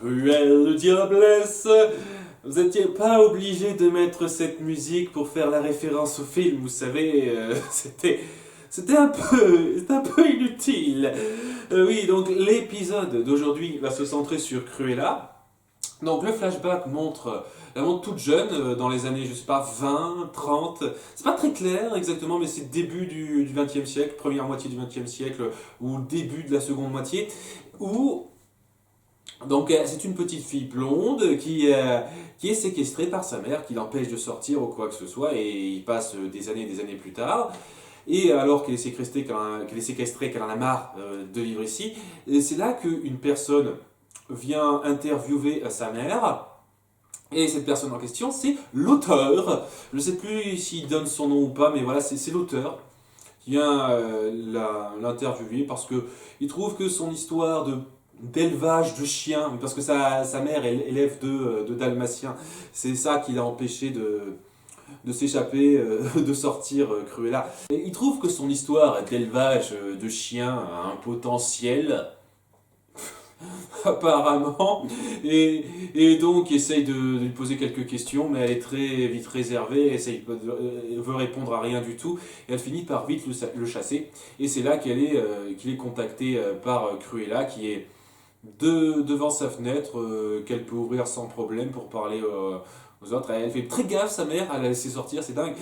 Cruelle diablesse, vous n'étiez pas obligé de mettre cette musique pour faire la référence au film, vous savez, c'était un peu inutile. Oui, donc l'épisode d'aujourd'hui va se centrer sur Cruella. Donc le flashback montre la montre toute jeune, dans les années, je sais pas, 20, 30. C'est pas très clair exactement, mais c'est début du XXe siècle, première moitié du XXe siècle, ou début de la seconde moitié, où donc c'est une petite fille blonde qui est séquestrée par sa mère, qui l'empêche de sortir ou quoi que ce soit, et il passe des années plus tard. Et alors qu'elle en a marre de vivre ici, et c'est là qu'une personne vient interviewer sa mère. Et cette personne en question, c'est l'auteur. Je ne sais plus s'il donne son nom ou pas, mais voilà, c'est l'auteur qui vient l'interviewer parce que il trouve que son histoire d'élevage de chiens, parce que sa mère elle élève de dalmatiens, c'est ça qui l'a empêché de s'échapper, de sortir Cruella. Et il trouve que son histoire d'élevage de chiens a un potentiel, apparemment, et donc essaye de lui poser quelques questions, mais elle est très vite réservée, veut répondre à rien du tout, et elle finit par vite le chasser, et c'est là qu'il est contacté par Cruella, qui est devant sa fenêtre, qu'elle peut ouvrir sans problème pour parler aux autres. Elle fait très gaffe, sa mère, elle a laissé sortir, c'est dingue.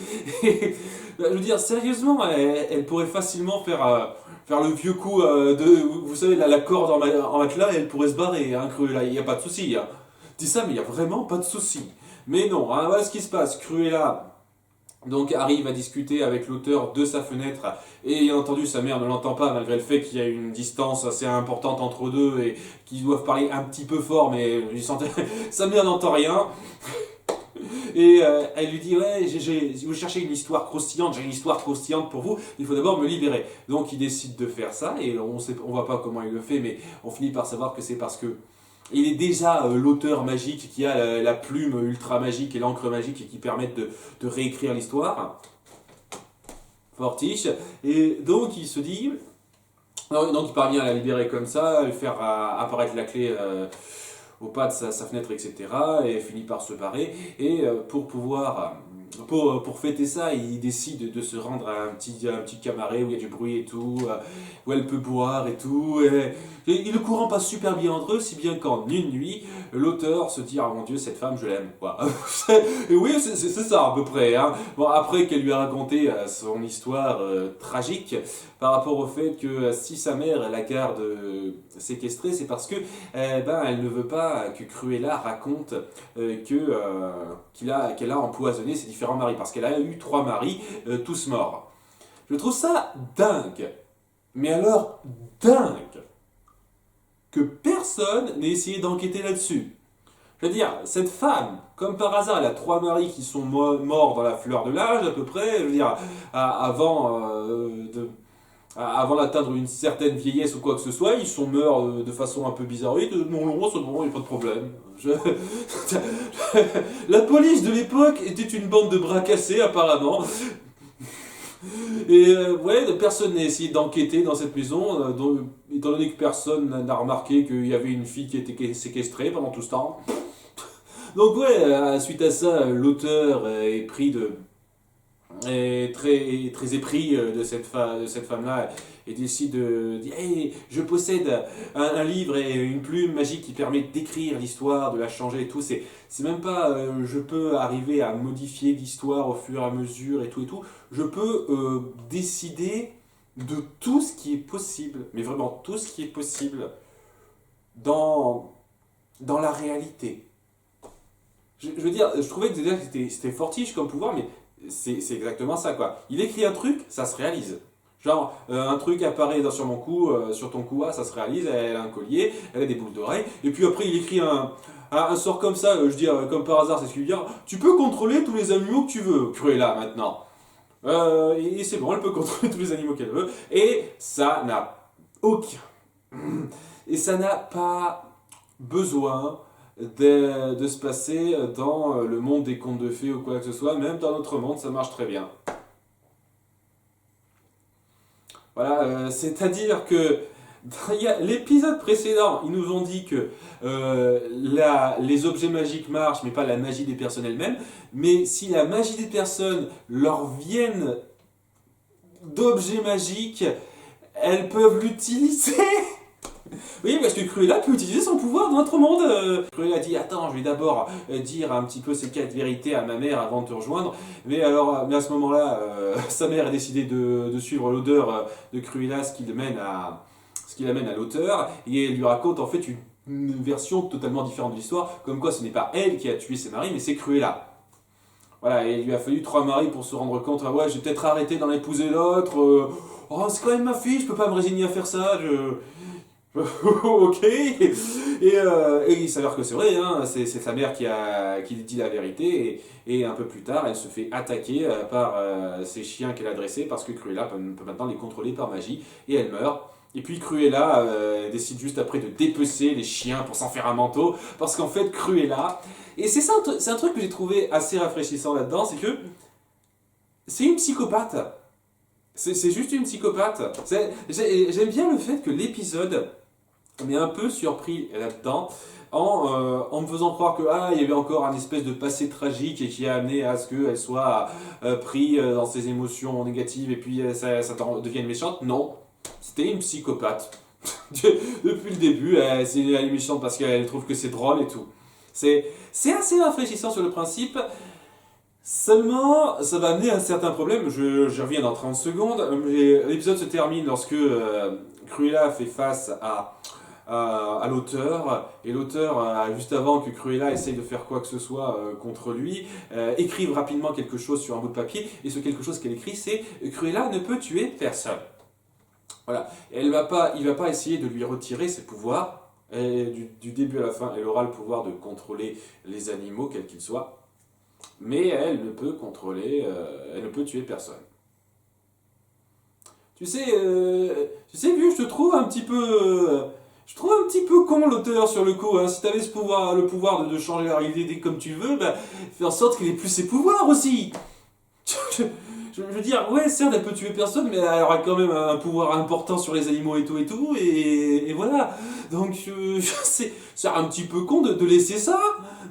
Et, je veux dire, sérieusement, elle pourrait facilement faire le vieux coup vous savez, la corde en matelas, et elle pourrait se barrer, hein, Cruella, il n'y a pas de souci. Hein. Je dis ça, mais il n'y a vraiment pas de souci. Mais non, hein, voilà ce qui se passe. Cruella donc arrive à discuter avec l'auteur de sa fenêtre, et bien entendu sa mère ne l'entend pas malgré le fait qu'il y a une distance assez importante entre eux deux et qu'ils doivent parler un petit peu fort, mais sa mère n'entend rien. Et elle lui dit ouais, si vous cherchez une histoire croustillante, j'ai une histoire croustillante pour vous, il faut d'abord me libérer. Donc il décide de faire ça, et on voit pas comment il le fait, mais on finit par savoir que c'est parce que il est déjà l'auteur magique qui a la plume ultra magique et l'encre magique et qui permettent de réécrire l'histoire. Fortiche. Et donc il se dit. Donc il parvient à la libérer comme ça, à lui faire apparaître la clé au pas de sa fenêtre, etc. Et finit par se barrer. Et pour fêter ça, il décide de se rendre à un petit cabaret où il y a du bruit et tout, où elle peut boire et tout. Et le courant passe super bien entre eux, si bien qu'en une nuit, l'auteur se dit ah mon Dieu, cette femme, je l'aime. Quoi. Et oui, c'est ça à peu près. Hein. Bon, après qu'elle lui a raconté son histoire tragique par rapport au fait que si sa mère la garde séquestrée, c'est parce que elle ne veut pas que Cruella raconte qu'elle a empoisonné ses différents maris, parce qu'elle a eu 3 maris, tous morts. Je trouve ça dingue, mais alors dingue, que personne n'ait essayé d'enquêter là-dessus. Je veux dire, cette femme, comme par hasard, elle a 3 maris qui sont morts dans la fleur de l'âge à peu près, je veux dire, avant d'atteindre une certaine vieillesse ou quoi que ce soit, ils sont morts de façon un peu bizarroïde. Non, c'est bon, il n'y a pas de problème. La police de l'époque était une bande de bras cassés, apparemment. Et ouais, personne n'a essayé d'enquêter dans cette maison, étant donné que personne n'a remarqué qu'il y avait une fille qui était séquestrée pendant tout ce temps. Donc ouais, suite à ça, l'auteur est pris est très épris de cette femme-là, et décide de dire hey, je possède un livre et une plume magique qui permet d'écrire l'histoire, de la changer et tout. C'est même pas je peux arriver à modifier l'histoire au fur et à mesure et tout et tout. Je peux décider de tout ce qui est possible, mais vraiment tout ce qui est possible dans la réalité. Je veux dire, je trouvais que déjà c'était fortiche comme pouvoir, mais c'est exactement ça, quoi. Il écrit un truc, ça se réalise. Genre, un truc apparaît sur mon cou, sur ton cou, ah, ça se réalise, elle a un collier, elle a des boucles d'oreilles, et puis après il écrit un sort comme ça, je dis comme par hasard, c'est ce qu'il veut dire, tu peux contrôler tous les animaux que tu veux, Cruella maintenant. Et c'est bon, elle peut contrôler tous les animaux qu'elle veut, et ça n'a aucun. Et ça n'a pas besoin de se passer dans le monde des contes de fées ou quoi que ce soit, même dans notre monde, ça marche très bien. Voilà, c'est-à-dire que L'épisode précédent, ils nous ont dit que les objets magiques marchent, mais pas la magie des personnes elles-mêmes. Mais si la magie des personnes leur viennent d'objets magiques, elles peuvent l'utiliser. Oui, parce que Cruella peut utiliser son pouvoir dans notre monde. Cruella dit attends, je vais d'abord dire un petit peu ces 4 vérités à ma mère avant de te rejoindre. Mais à ce moment-là, sa mère a décidé de suivre l'odeur de Cruella, ce qui l'amène à l'auteur, et elle lui raconte en fait une version totalement différente de l'histoire, comme quoi ce n'est pas elle qui a tué ses maris, mais c'est Cruella. Voilà, et il lui a fallu 3 maris pour se rendre compte, ah ouais, j'ai peut-être arrêté d'en épouser l'autre, oh, c'est quand même ma fille, je peux pas me résigner à faire ça, ok, et il s'avère que c'est vrai, hein, c'est sa mère qui dit la vérité, et un peu plus tard, elle se fait attaquer par ces chiens qu'elle a dressés, parce que Cruella peut maintenant les contrôler par magie, et elle meurt. Et puis Cruella décide juste après de dépecer les chiens pour s'en faire un manteau, parce qu'en fait Cruella, et c'est un truc que j'ai trouvé assez rafraîchissant là-dedans, c'est que c'est une psychopathe. C'est juste une psychopathe. J'aime bien le fait que l'épisode m'ait un peu surpris là-dedans, en me faisant croire que il y avait encore un espèce de passé tragique et qui a amené à ce qu'elle soit prise dans ses émotions négatives et puis ça devienne méchante. Non, c'était une psychopathe. Depuis le début, elle est méchante parce qu'elle trouve que c'est drôle et tout. C'est assez rafraîchissant sur le principe. Seulement, ça va amener à un certain problème. Je reviens dans 30 secondes. L'épisode se termine lorsque Cruella fait face à l'auteur, et l'auteur, juste avant que Cruella essaye de faire quoi que ce soit contre lui, écrive rapidement quelque chose sur un bout de papier, et ce quelque chose qu'elle écrit, c'est « Cruella ne peut tuer personne ». Voilà. Et il va pas essayer de lui retirer ses pouvoirs. Et du début à la fin, elle aura le pouvoir de contrôler les animaux, quels qu'ils soient. Mais elle ne peut elle ne peut tuer personne. Tu sais, vu, je trouve un petit peu con l'auteur sur le coup. Hein. Si tu avais le pouvoir de changer la réalité comme tu veux, fais en sorte qu'il ait plus ses pouvoirs aussi. Je veux dire, ouais, certes, elle peut tuer personne, mais elle aura quand même un pouvoir important sur les animaux et tout, et voilà. Donc, c'est un petit peu con de laisser ça,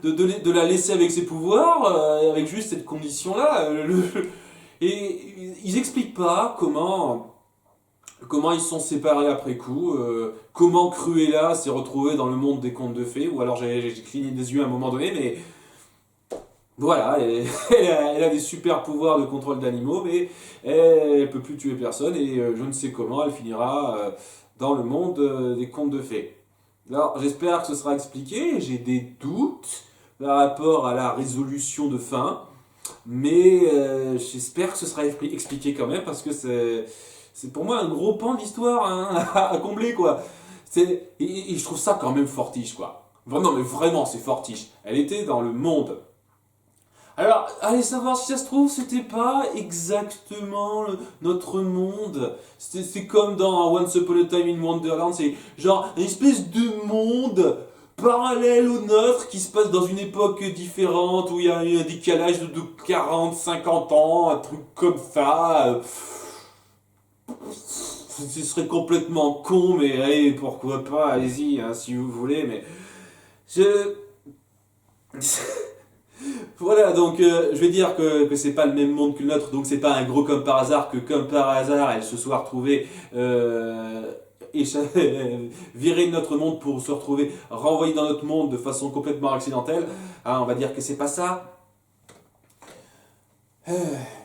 de la laisser avec ses pouvoirs, avec juste cette condition-là. Et ils expliquent pas comment ils se sont séparés après coup, comment Cruella s'est retrouvée dans le monde des contes de fées, ou alors j'ai cligné des yeux à un moment donné, mais voilà, elle a des super pouvoirs de contrôle d'animaux, mais elle peut plus tuer personne, et je ne sais comment elle finira dans le monde des contes de fées. Alors j'espère que ce sera expliqué, j'ai des doutes par rapport à la résolution de fin, mais j'espère que ce sera expliqué quand même, parce que c'est pour moi un gros pan de l'histoire hein, à combler, quoi. Et je trouve ça quand même fortiche, quoi. Non, mais vraiment, c'est fortiche. Elle était dans le monde. Alors, allez savoir si ça se trouve, c'était pas exactement notre monde. C'est comme dans Once Upon a Time in Wonderland, c'est genre une espèce de monde parallèle au nôtre qui se passe dans une époque différente où il y a un décalage de 40, 50 ans, un truc comme ça. Ce serait complètement con, mais allez, pourquoi pas, allez-y, hein, si vous voulez, mais voilà, donc je vais dire que c'est pas le même monde que le nôtre, donc c'est pas un gros comme par hasard que comme par hasard elle se soit retrouvée virée de notre monde pour se retrouver renvoyée dans notre monde de façon complètement accidentelle. Hein, on va dire que c'est pas ça.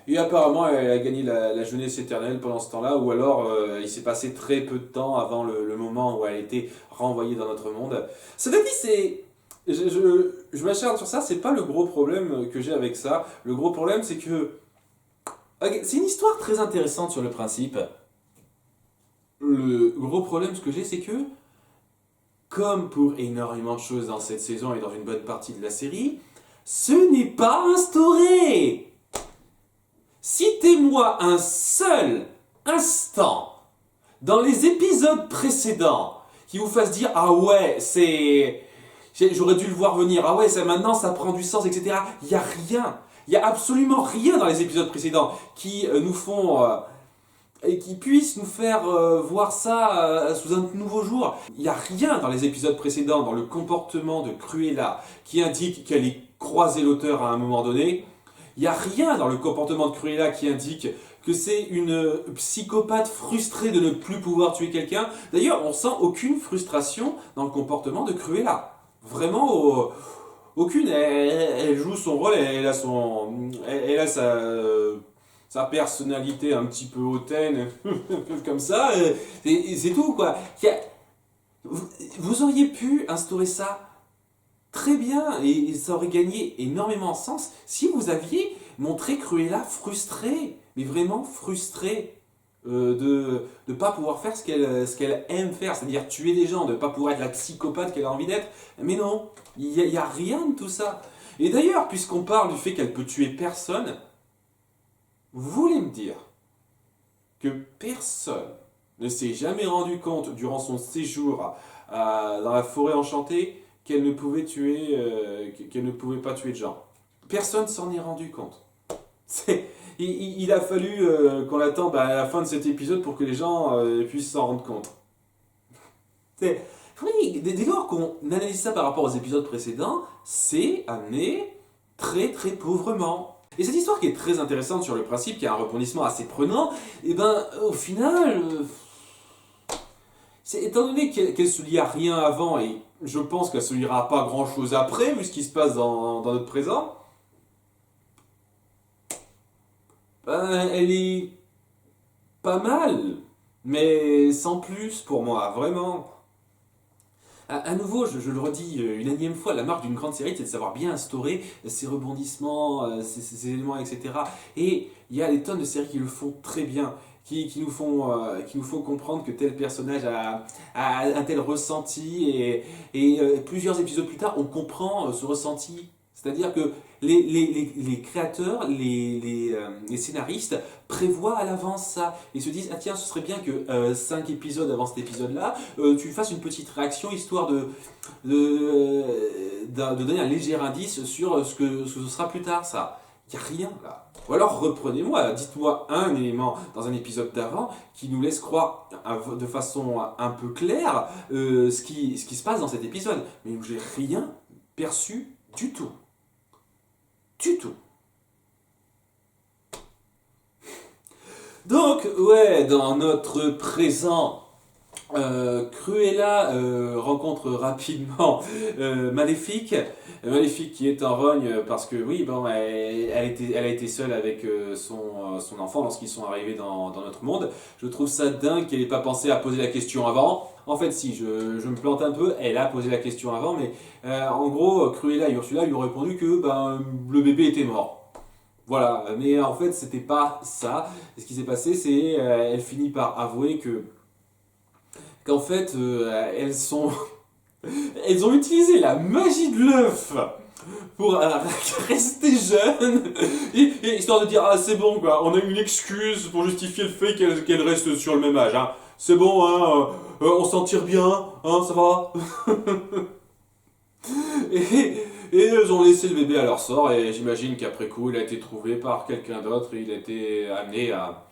Et apparemment elle a gagné la jeunesse éternelle pendant ce temps-là, ou alors il s'est passé très peu de temps avant le moment où elle a été renvoyée dans notre monde. Cela dit, c'est... Je m'acharne sur ça, c'est pas le gros problème que j'ai avec ça. Le gros problème, c'est que... C'est une histoire très intéressante sur le principe. Le gros problème, ce que j'ai, c'est que, comme pour énormément de choses dans cette saison et dans une bonne partie de la série, ce n'est pas instauré. Citez-moi un seul instant dans les épisodes précédents qui vous fasse dire « Ah ouais, j'aurais dû le voir venir. Ah ouais, maintenant ça prend du sens, etc. » Il n'y a rien. Il n'y a absolument rien dans les épisodes précédents qui nous font et qui puisse nous faire voir ça sous un nouveau jour. Il n'y a rien dans les épisodes précédents, dans le comportement de Cruella, qui indique qu'elle ait croisé l'auteur à un moment donné. Il n'y a rien dans le comportement de Cruella qui indique que c'est une psychopathe frustrée de ne plus pouvoir tuer quelqu'un. D'ailleurs, on sent aucune frustration dans le comportement de Cruella. Vraiment, aucune. Elle joue son rôle, elle a sa personnalité un petit peu hautaine, comme ça, et c'est tout, quoi. Vous auriez pu instaurer ça très bien, et ça aurait gagné énormément de sens si vous aviez montré Cruella frustrée, mais vraiment frustrée de ne pas pouvoir faire ce qu'elle aime faire, c'est-à-dire tuer des gens, de ne pas pouvoir être la psychopathe qu'elle a envie d'être. Mais non, il n'y a rien de tout ça. Et d'ailleurs, puisqu'on parle du fait qu'elle peut tuer personne, vous voulez me dire que personne ne s'est jamais rendu compte durant son séjour dans la forêt enchantée qu'elle ne pouvait qu'elle ne pouvait pas tuer de gens. Personne s'en est rendu compte. Il a fallu qu'on attende à la fin de cet épisode pour que les gens puissent s'en rendre compte. Oui, dès lors qu'on analyse ça par rapport aux épisodes précédents, c'est amené très très pauvrement. Et cette histoire qui est très intéressante sur le principe, qui a un rebondissement assez prenant, et ben au final, étant donné qu'elle se lie à rien avant, et je pense qu'elle se liera pas grand chose après, vu ce qui se passe dans notre présent, ben, elle est pas mal, mais sans plus pour moi, vraiment. À nouveau, je le redis une énième fois, la marque d'une grande série, c'est de savoir bien instaurer ses rebondissements, ses éléments, etc. Et il y a des tonnes de séries qui le font très bien, qui nous font comprendre que tel personnage a un tel ressenti, et plusieurs épisodes plus tard, on comprend ce ressenti. C'est-à-dire que les créateurs, les scénaristes prévoient à l'avance ça et se disent ah tiens, ce serait bien que 5 épisodes avant cet épisode-là, tu fasses une petite réaction histoire de donner un léger indice sur ce que ce sera plus tard, ça. Il n'y a rien là. Ou alors reprenez-moi, dites-moi un élément dans un épisode d'avant qui nous laisse croire de façon un peu claire ce qui se passe dans cet épisode. Mais où j'ai rien perçu du tout. Du tout. Donc, ouais, dans notre présent, Cruella rencontre rapidement Maléfique. Maléfique qui est en rogne parce que, oui, bon, elle a été seule avec son enfant lorsqu'ils sont arrivés dans notre monde. Je trouve ça dingue qu'elle n'ait pas pensé à poser la question avant. En fait, si, je me plante un peu, elle a posé la question avant, mais en gros, Cruella et Ursula lui ont répondu que le bébé était mort. Voilà, mais en fait, c'était pas ça. Ce qui s'est passé, c'est elle finit par avouer qu'en fait, elles ont utilisé la magie de l'œuf pour rester jeunes, et histoire de dire ah c'est bon quoi, on a une excuse pour justifier le fait qu'elles restent sur le même âge. Hein. C'est bon, hein, on s'en tire bien, hein, ça va. Et elles ont laissé le bébé à leur sort, et j'imagine qu'après coup, il a été trouvé par quelqu'un d'autre, et il a été amené à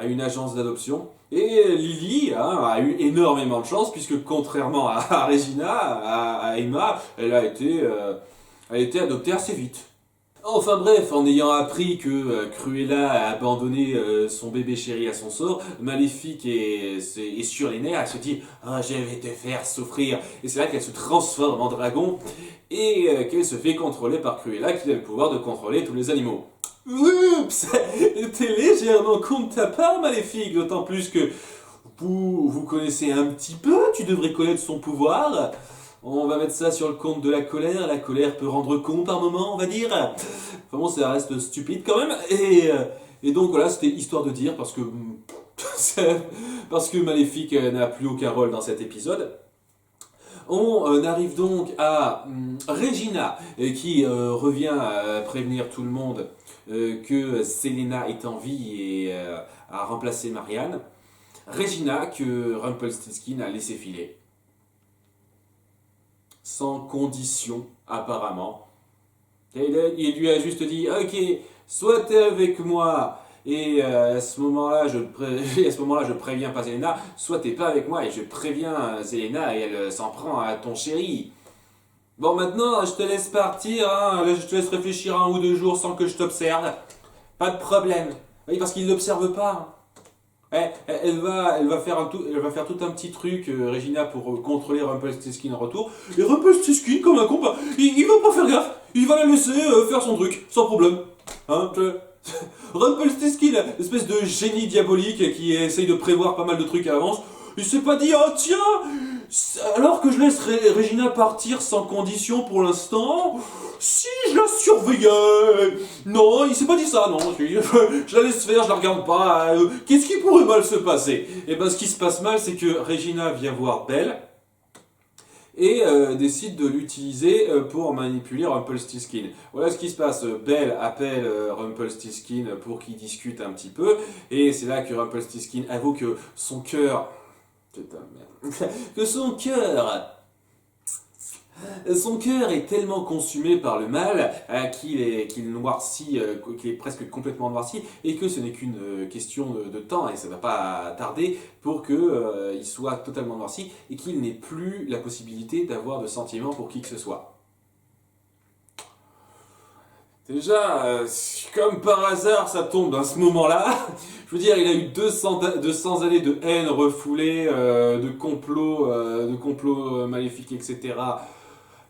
une agence d'adoption. Et Lily a eu énormément de chance, puisque contrairement à Regina, à Emma, elle a été adoptée assez vite. Enfin bref, en ayant appris que Cruella a abandonné son bébé chéri à son sort, Maléfique est sur les nerfs, elle se dit « Ah, je vais te faire souffrir !» Et c'est là qu'elle se transforme en dragon et qu'elle se fait contrôler par Cruella qui a le pouvoir de contrôler tous les animaux. Oups! T'es légèrement con de ta part, Maléfique, d'autant plus que vous connaissez un petit peu, tu devrais connaître son pouvoir. On va mettre ça sur le compte de la colère peut rendre con par moment, on va dire. Enfin bon, ça reste stupide quand même, et donc voilà, c'était histoire de dire, parce que Maléfique n'a plus aucun rôle dans cet épisode. On arrive donc à Regina, qui revient à prévenir tout le monde que Selena est en vie et a remplacé Marianne. Regina que Rumpelstiltskin a laissé filer. Sans condition, apparemment. Il lui a juste dit « Ok, soit t'es avec moi Et à ce moment-là, à ce moment-là, je préviens pas Zelena, soit t'es pas avec moi et je préviens Zelena et elle s'en prend à ton chéri. Bon, maintenant, je te laisse partir, hein. Là, je te laisse réfléchir 1 ou 2 jours sans que je t'observe. Pas de problème. Oui, parce qu'il l'observe pas. Elle va faire tout un petit truc, Regina, pour contrôler Rumpelstiltskin en retour. Et Rumpelstiltskin, comme un compas, il va pas faire gaffe. Il va la laisser faire son truc, sans problème. Hein, Rumpelstiltskin, espèce de génie diabolique qui essaye de prévoir pas mal de trucs à l'avance. Il s'est pas dit, oh tiens, alors que je laisse Regina partir sans condition pour l'instant, si je la surveillais. Non, il s'est pas dit ça, non. Je la laisse faire, je la regarde pas. Qu'est-ce qui pourrait mal se passer? Et ben, ce qui se passe mal, c'est que Regina vient voir Belle et décide de l'utiliser pour manipuler Rumpelstiltskin. Voilà ce qui se passe. Belle appelle Rumpelstiltskin pour qu'ils discutent un petit peu, et c'est là que Rumpelstiltskin avoue que son cœur... Putain, merde. Que son cœur est tellement consumé par le mal qu'il noircit, qu'il est presque complètement noirci, et que ce n'est qu'une question de temps, et ça ne va pas tarder pour qu'il soit totalement noirci, et qu'il n'ait plus la possibilité d'avoir de sentiments pour qui que ce soit. Déjà, comme par hasard, ça tombe à ce moment-là. Je veux dire, il a eu 200 années de haine refoulée, de complots maléfiques, etc.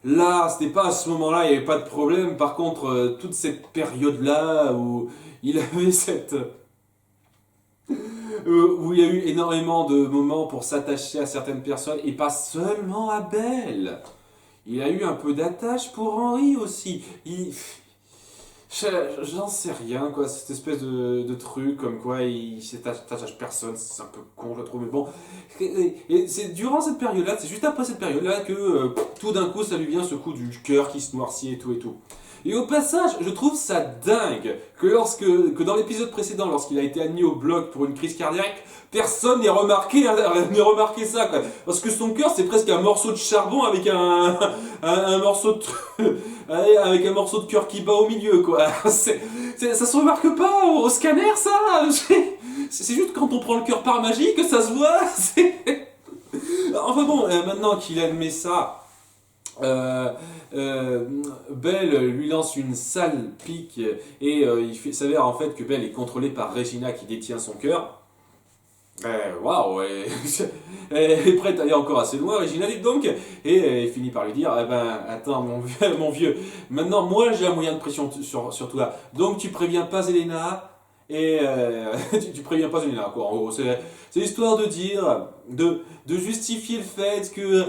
Là, c'était pas à ce moment-là, il n'y avait pas de problème. Par contre, toute cette période-là où il avait où il y a eu énormément de moments pour s'attacher à certaines personnes, et pas seulement à Belle. Il a eu un peu d'attache pour Henri aussi. J'en sais rien, quoi, cette espèce de truc, comme quoi il s'attache personne, c'est un peu con, je trouve, mais bon. Et c'est durant cette période-là, c'est juste après cette période-là que tout d'un coup ça lui vient ce coup du cœur qui se noircit et tout et tout. Et au passage, je trouve ça dingue que dans l'épisode précédent, lorsqu'il a été admis au bloc pour une crise cardiaque, personne n'ait remarqué ça, quoi. Parce que son cœur, c'est presque un morceau de charbon avec un morceau avec un morceau de cœur qui bat au milieu, quoi. Ça se remarque pas au scanner, ça. C'est juste quand on prend le cœur par magie que ça se voit. Enfin bon, maintenant qu'il admet ça, Belle lui lance une sale pique, et il s'avère en fait que Belle est contrôlée par Regina qui détient son cœur. Waouh, elle est prête à aller encore assez loin, Regina, dit donc, et il finit par lui dire, eh ben, attends mon vieux, maintenant moi j'ai un moyen de pression sur toi, donc tu préviens pas Zelena, et tu préviens pas Zelena, quoi. En gros, c'est histoire de dire, de justifier le fait que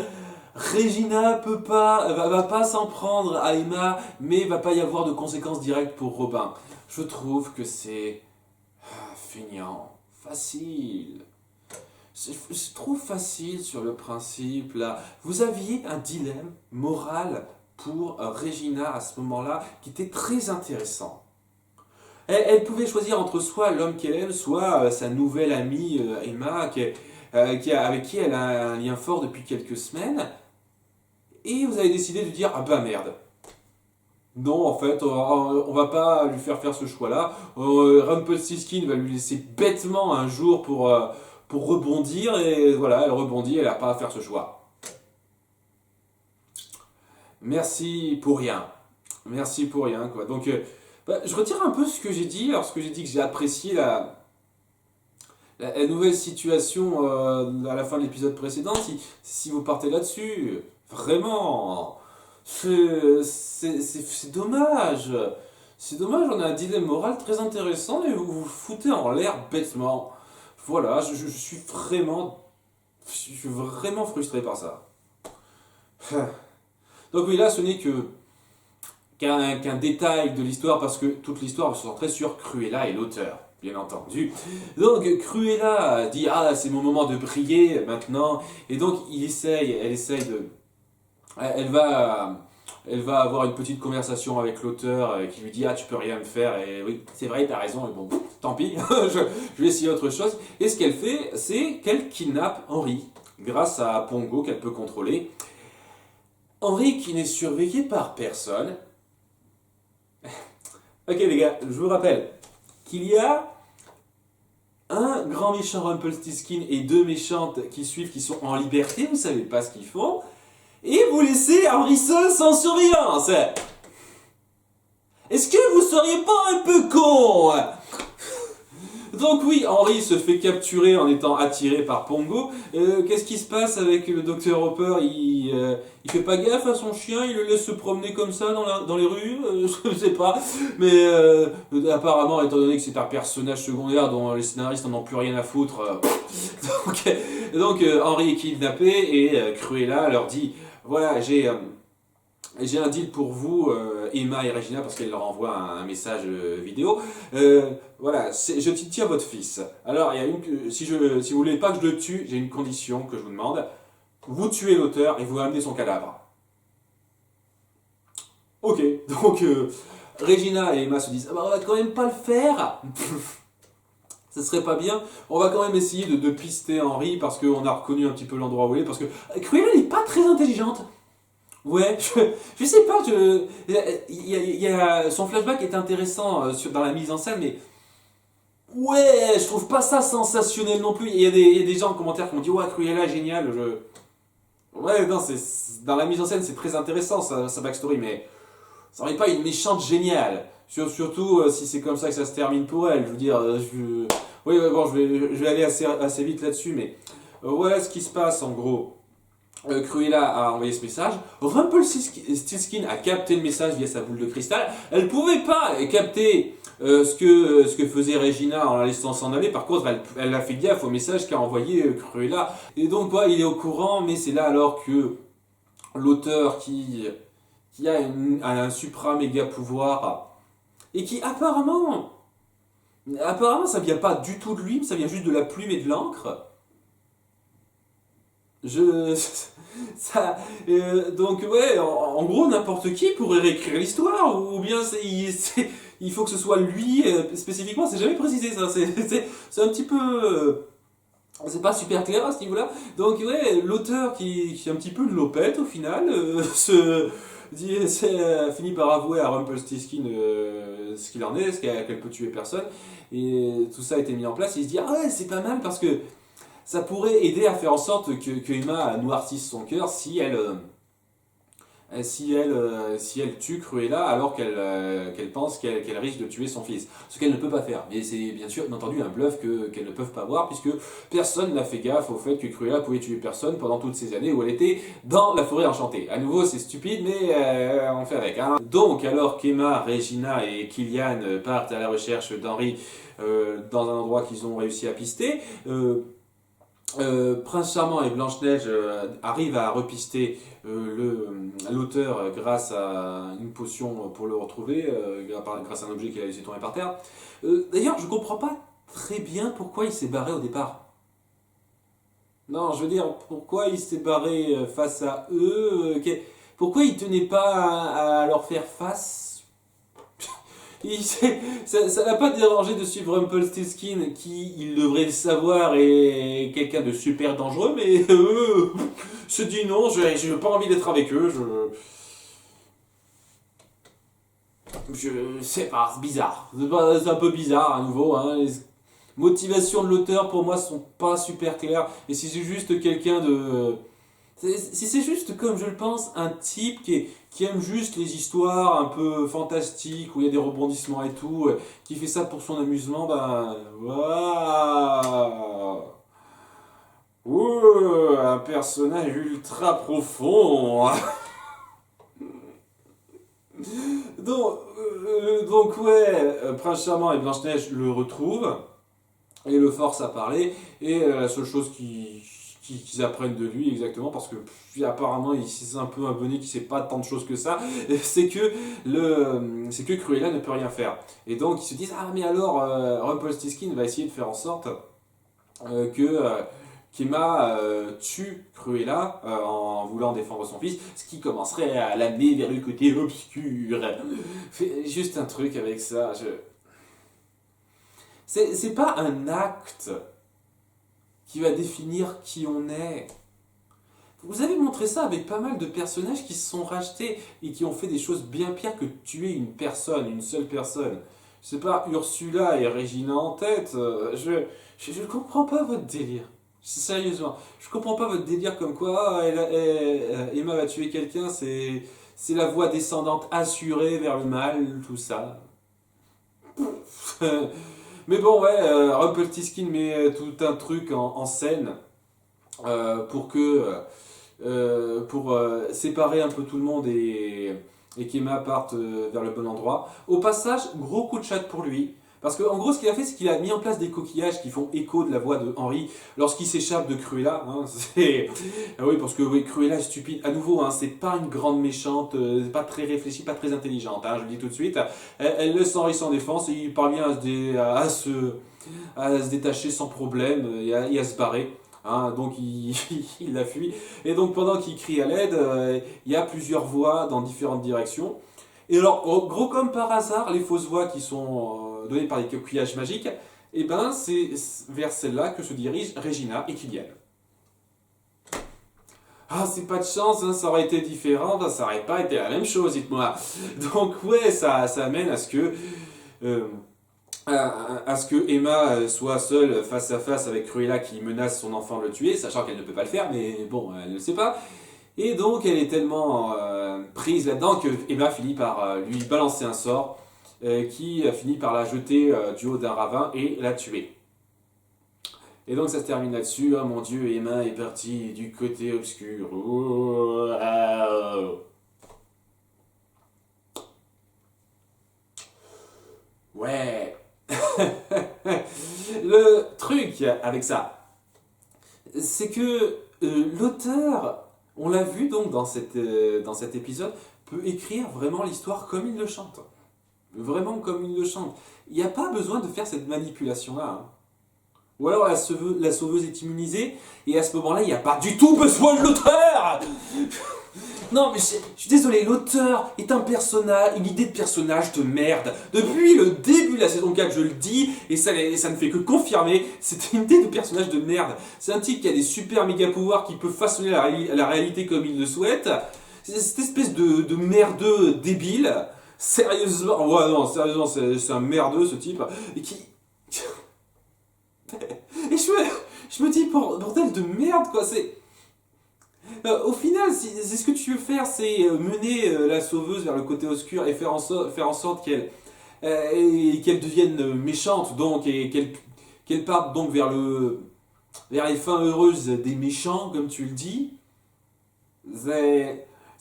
Regina va pas s'en prendre à Emma, mais va pas y avoir de conséquences directes pour Robin. Je trouve que c'est feignant, facile. C'est trop facile sur le principe là. Vous aviez un dilemme moral pour Regina à ce moment-là qui était très intéressant. Elle pouvait choisir entre soit l'homme qu'elle aime, soit sa nouvelle amie Emma, avec qui elle a un lien fort depuis quelques semaines. Et vous avez décidé de dire, ah bah merde. Non, en fait, on va pas lui faire ce choix-là. Rumpelstiltskin va lui laisser bêtement un jour pour rebondir, et voilà, elle rebondit, elle n'a pas à faire ce choix. Merci pour rien. Merci pour rien, quoi. Donc, je retire un peu ce que j'ai dit, lorsque j'ai dit que j'ai apprécié la nouvelle situation à la fin de l'épisode précédent. Si vous partez là-dessus, vraiment, c'est dommage. C'est dommage, on a un dilemme moral très intéressant et vous vous foutez en l'air bêtement. Voilà, je suis vraiment frustré par ça. Donc oui, là, ce n'est qu'un détail de l'histoire, parce que toute l'histoire se centrer sur Cruella et l'auteur, bien entendu. Donc Cruella dit, ah, c'est mon moment de briller maintenant, et donc elle va avoir une petite conversation avec l'auteur qui lui dit, ah, tu peux rien me faire, et oui, c'est vrai, t'as raison, et bon, tant pis, je vais essayer autre chose. Et ce qu'elle fait, c'est qu'elle kidnappe Henri, grâce à Pongo qu'elle peut contrôler. Henri qui n'est surveillé par personne. Ok les gars, je vous rappelle qu'il y a un grand méchant Rumpelstiltskin et deux méchantes qui suivent, qui sont en liberté, vous savez pas ce qu'ils font, et vous laissez Henri seul sans surveillance. Est-ce que vous seriez pas un peu con? Donc oui, Henry se fait capturer en étant attiré par Pongo. Qu'est-ce qui se passe avec le docteur Hopper? Il fait pas gaffe à son chien, il le laisse se promener comme ça dans les rues, je sais pas. Mais apparemment, étant donné que c'est un personnage secondaire dont les scénaristes n'en ont plus rien à foutre, donc Henry est kidnappé et Cruella leur dit, voilà, j'ai un deal pour vous, Emma et Regina, parce qu'elle leur envoie un message vidéo. Voilà, je tiens votre fils. Alors, si vous voulez pas que je le tue, j'ai une condition que je vous demande. Vous tuez l'auteur et vous ramenez son cadavre. Ok, donc Regina et Emma se disent, ah bah, on va quand même pas le faire. Ça serait pas bien. On va quand même essayer de pister Henry parce qu'on a reconnu un petit peu l'endroit où il est. Parce que Cruella n'est pas très intelligente. Ouais, je sais pas, son flashback est intéressant dans la mise en scène, mais ouais, je trouve pas ça sensationnel non plus. Il y a des gens en commentaire qui m'ont dit, ouais, Cruella, génial. Ouais, non, dans la mise en scène, c'est très intéressant sa backstory, mais ça n'est pas une méchante géniale. Surtout si c'est comme ça que ça se termine pour elle. Je veux dire, oui, ouais, bon, je vais aller assez vite là-dessus, mais voilà ce qui se passe en gros. Cruella a envoyé ce message. Rumpelstiltskin a capté le message via sa boule de cristal. Elle pouvait pas capter ce que faisait Regina en la laissant s'en aller. Par contre, elle a fait gaffe au message qu'a envoyé Cruella. Et donc, quoi, il est au courant, mais c'est là alors que l'auteur qui a un supra méga pouvoir et qui apparemment ça vient pas du tout de lui, mais ça vient juste de la plume et de l'encre. Donc ouais, en gros n'importe qui pourrait réécrire l'histoire ou bien il faut que ce soit lui spécifiquement, c'est jamais précisé ça, c'est un petit peu c'est pas super clair à ce niveau-là. Donc ouais, l'auteur qui est un petit peu une lopette au final finit par avouer à Rumpelstiltskin ce qu'il en est, qu'elle peut tuer personne, et tout ça a été mis en place, et il se dit ah ouais c'est pas mal parce que ça pourrait aider à faire en sorte que Emma noircisse son cœur si elle tue Cruella alors qu'elle pense qu'elle risque de tuer son fils. Ce qu'elle ne peut pas faire. Mais c'est bien sûr, entendu, un bluff qu'elle ne peuvent pas voir puisque personne n'a fait gaffe au fait que Cruella pouvait tuer personne pendant toutes ces années où elle était dans la forêt enchantée. À nouveau, c'est stupide, mais on fait avec. Hein. Donc, alors qu'Emma, Regina et Killian partent à la recherche d'Henry dans un endroit qu'ils ont réussi à pister, Prince Charmant et Blanche-Neige arrivent à repister l'auteur grâce à une potion pour le retrouver, grâce à un objet qu'il a laissé tomber par terre. D'ailleurs, je comprends pas très bien pourquoi il s'est barré au départ. Non, je veux dire, pourquoi il s'est barré face à eux pourquoi il tenait pas à leur faire face? Ça l'a pas dérangé de suivre Rumpelstiltskin, qui, il devrait le savoir, est quelqu'un de super dangereux, mais se dit non, j'ai pas envie d'être avec eux, je sais pas, c'est bizarre. C'est un peu bizarre à nouveau, hein. Les motivations de l'auteur pour moi sont pas super claires, et si c'est juste quelqu'un de... Si c'est juste, comme je le pense, un type qui aime juste les histoires un peu fantastiques, où il y a des rebondissements et tout, qui fait ça pour son amusement, ben... Waouh, ouh, un personnage ultra profond. Donc ouais, Prince Charmant et Blanche-Neige le retrouvent, et le forcent à parler, et la seule chose qu'ils apprennent de lui exactement, parce que apparemment c'est un peu un bonnet qui sait pas tant de choses que ça, c'est que Cruella ne peut rien faire. Et donc ils se disent ah mais alors Rumpelstiltskin va essayer de faire en sorte qu'Emma tue Cruella en voulant défendre son fils, ce qui commencerait à l'amener vers le côté obscur. Juste un truc avec ça, c'est pas un acte qui va définir qui on est. Vous avez montré ça avec pas mal de personnages qui se sont rachetés et qui ont fait des choses bien pires que tuer une personne, une seule personne. c'est pas Ursula et Regina en tête. Je comprends pas votre délire. Sérieusement, je comprends pas votre délire comme quoi Emma va tuer quelqu'un, c'est la voie descendante assurée vers le mal, tout ça. Mais bon, ouais, Rumpelstiltskin met tout un truc en scène pour séparer un peu tout le monde et qu'Emma parte vers le bon endroit. Au passage, gros coup de chat pour lui. Parce qu'en gros, ce qu'il a fait, c'est qu'il a mis en place des coquillages qui font écho de la voix de Henry lorsqu'il s'échappe de Cruella. Hein, ah oui, parce que oui, Cruella est stupide. À nouveau, hein, c'est pas une grande méchante, pas très réfléchie, pas très intelligente. Hein, je le dis tout de suite. Elle laisse Henry sans défense et il parvient à se détacher sans problème et à se barrer. Hein, donc il la fuit. Et donc pendant qu'il crie à l'aide, il y a plusieurs voix dans différentes directions. Et alors, gros comme par hasard, les fausses voix qui sont données par les coquillages magiques, et ben c'est vers celle-là que se dirigent Regina et Killian. Ah, c'est pas de chance, hein, ça aurait été différent, ben, ça aurait pas été la même chose, dites-moi. Donc ouais, ça amène à ce que Emma soit seule face à face avec Cruella qui menace son enfant de le tuer, sachant qu'elle ne peut pas le faire, mais bon, elle ne le sait pas. Et donc elle est tellement prise là-dedans que Emma finit par lui balancer un sort qui finit par la jeter du haut d'un ravin et la tuer. Et donc ça se termine là-dessus. Oh mon Dieu, Emma est partie du côté obscur. Oh, ah, oh. Ouais. Le truc avec ça, c'est que l'auteur, on l'a vu donc dans cet épisode, peut écrire vraiment l'histoire comme il le chante. Vraiment comme il le chante. Il n'y a pas besoin de faire cette manipulation-là. Hein. Ou alors la sauveuse est immunisée, et à ce moment-là, il n'y a pas du tout besoin de l'auteur. Non, mais je suis désolé, l'auteur est un personnage, une idée de personnage de merde. Depuis le début de la saison 4, je le dis, et ça ne fait que confirmer, c'est une idée de personnage de merde. C'est un type qui a des super méga pouvoirs, qui peut façonner la réalité comme il le souhaite. C'est cette espèce de merdeux débile. Sérieusement, ouais, non, sérieusement, c'est un merdeux ce type. Et qui. Et je me dis, bordel de merde, quoi, c'est. Au final, c'est ce que tu veux faire, c'est mener la sauveuse vers le côté obscur et faire en sorte qu'elle devienne méchante, donc, et qu'elle parte donc vers les fins heureuses des méchants, comme tu le dis.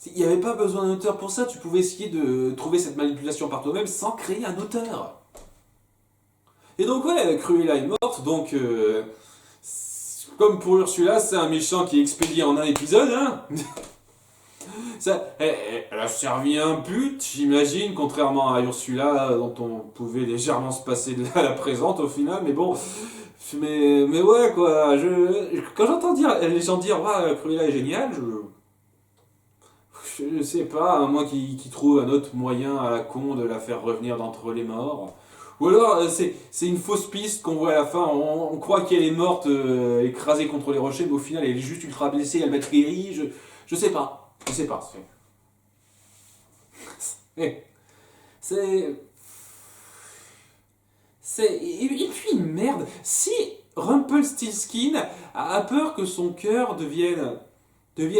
Il n'y avait pas besoin d'un auteur pour ça, tu pouvais essayer de trouver cette manipulation par toi-même sans créer un auteur. Et donc ouais, Cruella est morte, donc comme pour Ursula, c'est un méchant qui est expédié en un épisode, hein. Elle a servi un but, j'imagine, contrairement à Ursula, dont on pouvait légèrement se passer de la présente au final, mais bon. Mais ouais, quoi, quand j'entends les gens dire ouais, Cruella est géniale, je sais pas, à moins qu'ils trouvent un autre moyen à la con de la faire revenir d'entre les morts. Ou alors c'est une fausse piste qu'on voit à la fin, on croit qu'elle est morte écrasée contre les rochers, mais au final elle est juste ultra blessée, elle va être guérie, je sais pas. Je sais pas. Et puis merde, si Rumpelstiltskin a peur que son cœur devienne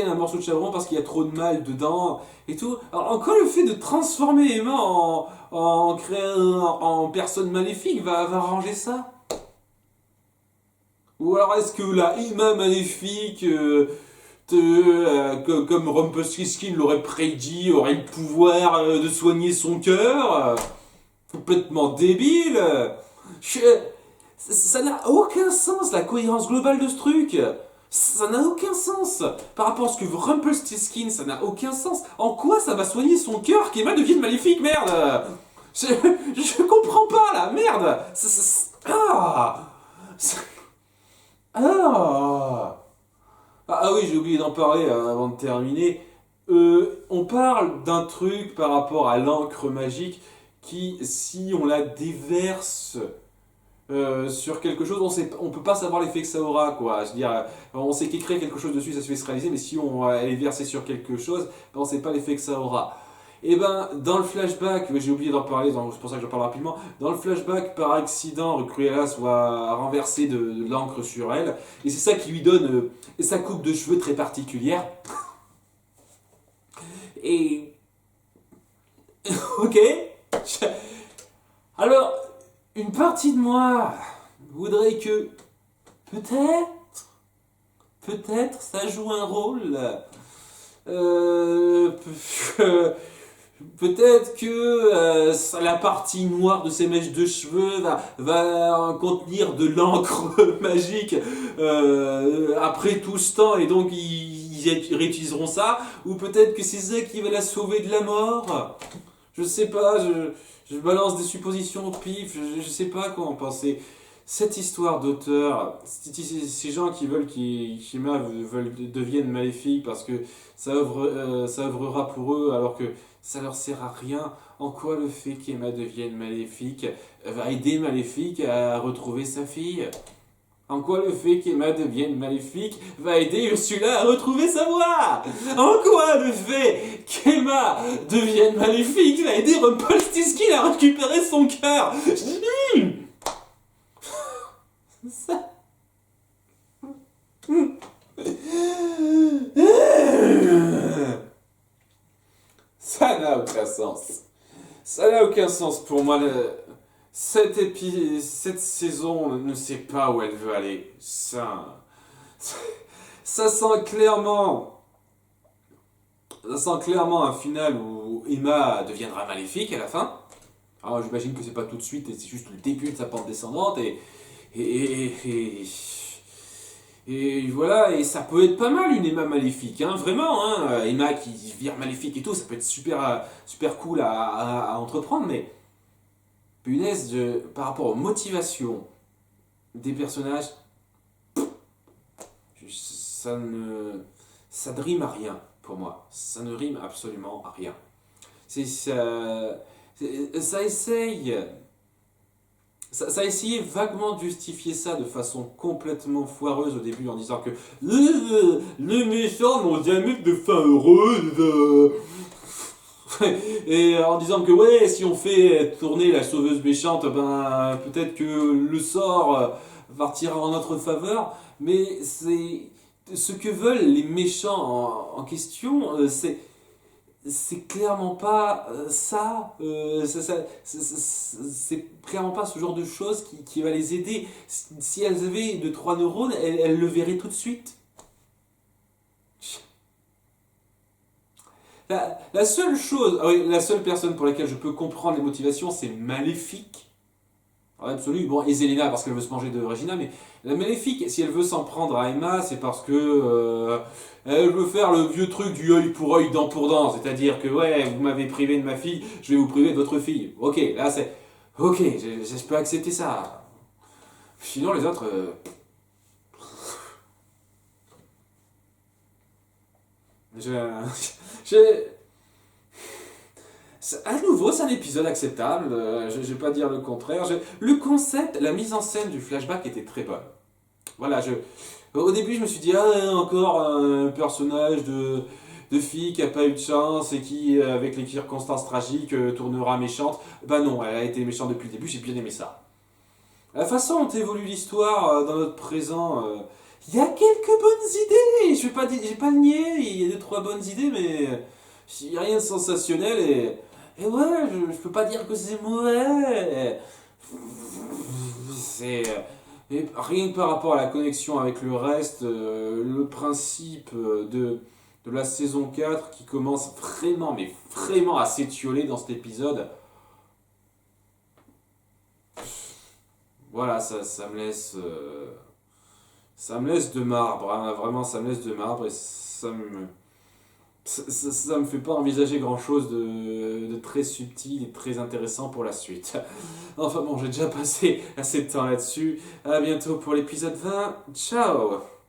un morceau de charbon parce qu'il y a trop de mal dedans et tout. Alors encore le fait de transformer Emma en personne maléfique va arranger ça. Ou alors est-ce que la Emma maléfique, comme Rumpelstiltskin l'aurait prédit, aurait le pouvoir de soigner son cœur complètement débile. Ça n'a aucun sens la cohérence globale de ce truc. Ça n'a aucun sens. Par rapport à ce que veut Rumpelstiltskin, ça n'a aucun sens. En quoi ça va soigner son cœur qu'Emma devienne maléfique, merde. Je comprends pas, là, merde. Ah oui, j'ai oublié d'en parler avant de terminer. On parle d'un truc par rapport à l'encre magique qui, si on la déverse sur quelque chose, on peut pas savoir l'effet que ça aura, quoi. Je veux dire, on sait qu'écrire quelque chose dessus, ça se fait se réaliser, mais si elle est versée sur quelque chose, on sait pas l'effet que ça aura. Et ben, dans le flashback, j'ai oublié d'en parler, c'est pour ça que j'en parle rapidement. Dans le flashback, par accident, Cruella soit renversée de l'encre sur elle. Et c'est ça qui lui donne sa coupe de cheveux très particulière. Et. Ok. Alors, une partie de moi voudrait que. Peut-être, ça joue un rôle. Euh, Peut-être que la partie noire de ces mèches de cheveux va contenir de l'encre magique après tout ce temps et donc ils réutiliseront ça. Ou peut-être que c'est ça qui va la sauver de la mort. Je sais pas, je balance des suppositions au pif, je sais pas quoi en penser. Cette histoire d'auteur, ces gens qui veulent qu'Emma devienne maléfique parce que ça œuvrera pour eux alors que ça leur sert à rien. En quoi le fait qu'Emma devienne maléfique va aider Maléfique à retrouver sa fille? En quoi le fait qu'Emma devienne maléfique va aider Ursula à retrouver sa voix? En quoi le fait qu'Emma devienne maléfique va aider Rumpelstiltskin à récupérer son cœur? Ça... Ça n'a aucun sens. Ça n'a aucun sens pour moi. Cette saison ne sait pas où elle veut aller. Ça sent clairement. Ça sent clairement un final où Emma deviendra maléfique à la fin. Alors j'imagine que c'est pas tout de suite et c'est juste le début de sa pente descendante et voilà, et ça peut être pas mal une Emma maléfique, hein, vraiment, hein, Emma qui vire maléfique et tout, ça peut être super cool à entreprendre, mais punaise, par rapport aux motivations des personnages, ça ne rime à rien pour moi, ça ne rime absolument à rien. Ça essaye. Ça a essayé vaguement de justifier ça de façon complètement foireuse au début en disant que les méchants n'ont jamais de fin heureuse. Et en disant que ouais, si on fait tourner la sauveuse méchante, ben peut-être que le sort partira en notre faveur. Mais c'est ce que veulent les méchants en question, c'est clairement pas c'est clairement pas ce genre de choses qui va les aider. Si elles avaient 2-3 neurones, elles le verraient tout de suite. La seule chose, la seule personne pour laquelle je peux comprendre les motivations, c'est Maléfique. En absolu, bon, et Zelena parce qu'elle veut se manger de Regina, mais la Maléfique, si elle veut s'en prendre à Emma, c'est parce que elle veut faire le vieux truc du œil pour œil, dent pour dent, c'est-à-dire que ouais, vous m'avez privé de ma fille, je vais vous priver de votre fille. Ok, là c'est... Ok, je peux accepter ça. Sinon les autres... je... je... À nouveau, c'est un épisode acceptable, je vais pas dire le contraire. Le concept, la mise en scène du flashback était très bonne. Voilà, au début, je me suis dit, ah, encore un personnage de fille qui a pas eu de chance et qui, avec les circonstances tragiques, tournera méchante. Bah non, elle a été méchante depuis le début, j'ai bien aimé ça. La façon dont évolue l'histoire dans notre présent, il y a quelques bonnes idées, je vais pas le nier, il y a 2-3 bonnes idées, mais il n'y a rien de sensationnel et ouais, je peux pas dire que c'est mauvais. C'est... Et rien que par rapport à la connexion avec le reste, le principe de la saison 4 qui commence vraiment, mais vraiment à s'étioler dans cet épisode, voilà, ça me laisse de marbre, hein, vraiment ça me laisse de marbre et ça me fait pas envisager grand chose de très subtil et très intéressant pour la suite. Enfin bon, j'ai déjà passé assez de temps là-dessus. À bientôt pour l'épisode 20. Ciao!